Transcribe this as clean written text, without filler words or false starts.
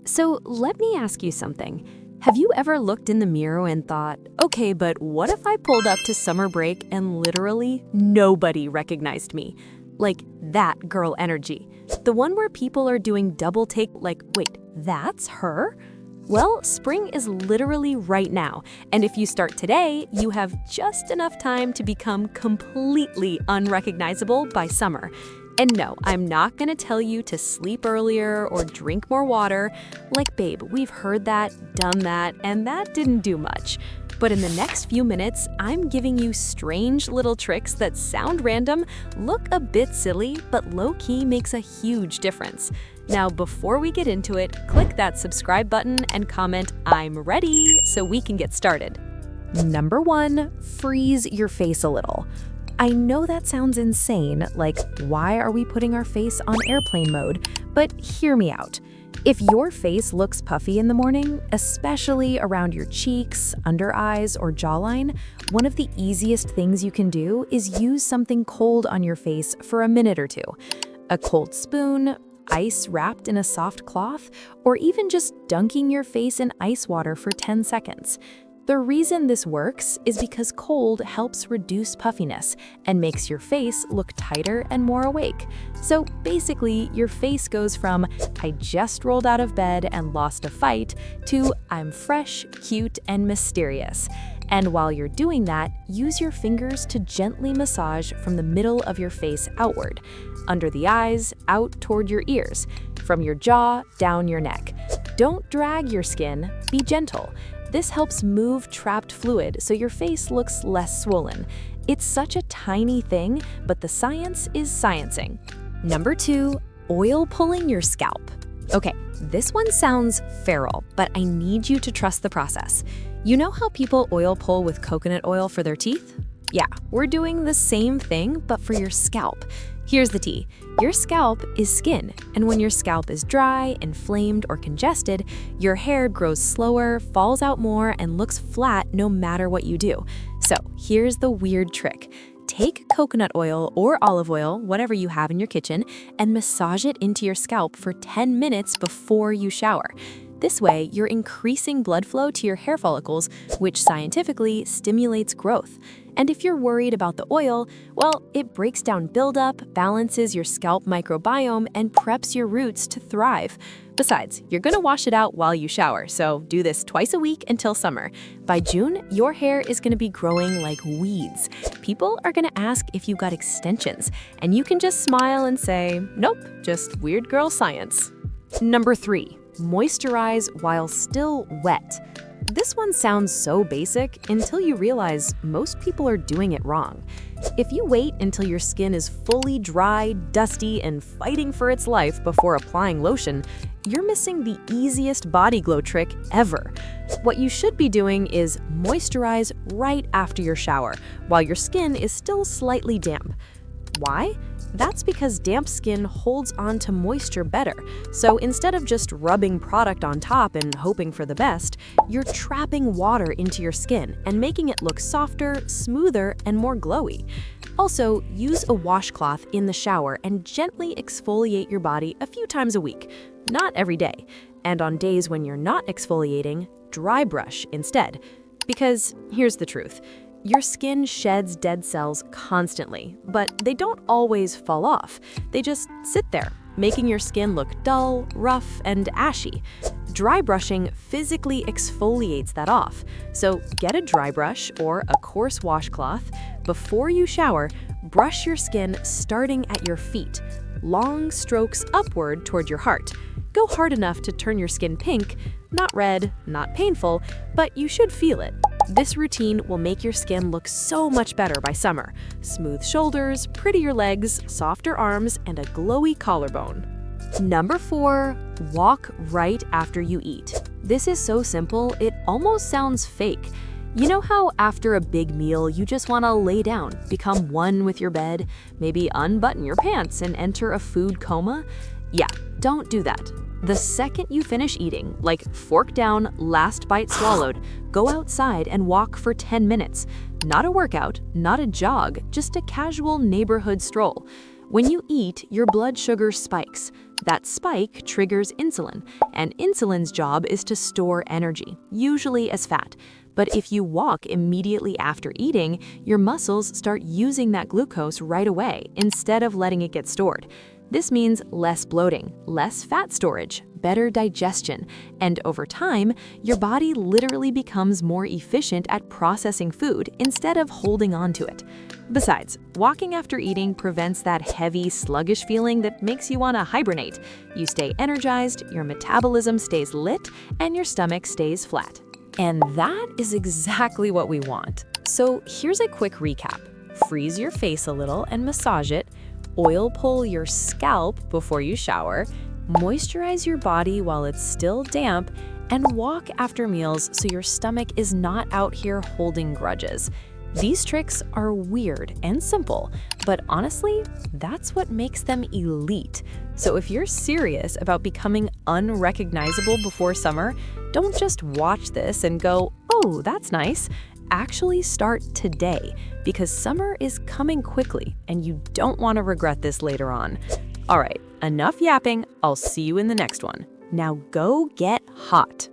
So let me ask you something. Have you ever looked in the mirror and thought, okay, but what if I pulled up to summer break and literally nobody recognized me? Like that girl energy. The one where people are doing double take like, wait, that's her? Well, spring is literally right now, and if you start today, you have just enough time to become completely unrecognizable by summer. And no, I'm not gonna tell you to sleep earlier or drink more water. Like, babe, we've heard that, done that, and that didn't do much. But in the next few minutes, I'm giving you strange little tricks that sound random, look a bit silly, but low-key makes a huge difference. Now, before we get into it, click that subscribe button and comment, "I'm ready," so we can get started. Number 1, freeze your face a little. I know that sounds insane, like why are we putting our face on airplane mode? But hear me out. If your face looks puffy in the morning, especially around your cheeks, under eyes, or jawline, one of the easiest things you can do is use something cold on your face for a minute or two. A cold spoon, ice wrapped in a soft cloth, or even just dunking your face in ice water for 10 seconds. The reason this works is because cold helps reduce puffiness and makes your face look tighter and more awake. So basically, your face goes from "I just rolled out of bed and lost a fight" to "I'm fresh, cute, and mysterious." And while you're doing that, use your fingers to gently massage from the middle of your face outward, under the eyes, out toward your ears, from your jaw down your neck. Don't drag your skin, be gentle. This helps move trapped fluid so your face looks less swollen. It's such a tiny thing, but the science is sciencing. Number 2, oil pulling your scalp. Okay, this one sounds feral, but I need you to trust the process. You know how people oil pull with coconut oil for their teeth? Yeah, we're doing the same thing, but for your scalp. Here's the tea. Your scalp is skin, and when your scalp is dry, inflamed, or congested, your hair grows slower, falls out more, and looks flat no matter what you do. So here's the weird trick. Take coconut oil or olive oil, whatever you have in your kitchen, and massage it into your scalp for 10 minutes before you shower. This way, you're increasing blood flow to your hair follicles, which scientifically stimulates growth. And if you're worried about the oil, well, it breaks down buildup, balances your scalp microbiome, and preps your roots to thrive. Besides, you're gonna wash it out while you shower, so do this twice a week until summer. By June, your hair is gonna be growing like weeds. People are gonna ask if you got extensions, and you can just smile and say, nope, just weird girl science. Number 3, moisturize while still wet. This one sounds so basic until you realize most people are doing it wrong. If you wait until your skin is fully dry, dusty, and fighting for its life before applying lotion, you're missing the easiest body glow trick ever. What you should be doing is moisturize right after your shower, while your skin is still slightly damp. Why? That's because damp skin holds on to moisture better. So instead of just rubbing product on top and hoping for the best, you're trapping water into your skin and making it look softer, smoother, and more glowy. Also, use a washcloth in the shower and gently exfoliate your body a few times a week, not every day. And on days when you're not exfoliating, dry brush instead. Because here's the truth. Your skin sheds dead cells constantly, but they don't always fall off. They just sit there, making your skin look dull, rough, and ashy. Dry brushing physically exfoliates that off. So get a dry brush or a coarse washcloth. Before you shower, brush your skin starting at your feet. Long strokes upward toward your heart. Go hard enough to turn your skin pink, not red, not painful, but you should feel it. This routine will make your skin look so much better by summer. Smooth shoulders, prettier legs, softer arms, and a glowy collarbone. Number 4, walk right after you eat. This is so simple, it almost sounds fake. You know how after a big meal, you just want to lay down, become one with your bed, maybe unbutton your pants and enter a food coma? Yeah, don't do that. The second you finish eating, like fork down, last bite swallowed, go outside and walk for 10 minutes. Not a workout, not a jog, just a casual neighborhood stroll. When you eat, your blood sugar spikes. That spike triggers insulin, and insulin's job is to store energy, usually as fat. But if you walk immediately after eating, your muscles start using that glucose right away instead of letting it get stored. This means less bloating, less fat storage, better digestion, and over time, your body literally becomes more efficient at processing food instead of holding on to it. Besides, walking after eating prevents that heavy, sluggish feeling that makes you want to hibernate. You stay energized, your metabolism stays lit, and your stomach stays flat. And that is exactly what we want. So here's a quick recap. Freeze your face a little and massage it. Oil pull your scalp before you shower. Moisturize your body while it's still damp. And walk after meals so your stomach is not out here holding grudges. These tricks are weird and simple, but honestly, that's what makes them elite. So if you're serious about becoming unrecognizable before summer, don't just watch this and go, "Oh, that's nice." Actually start today, because summer is coming quickly and you don't want to regret this later on. All right, enough yapping. I'll see you in the next one. Now go get hot.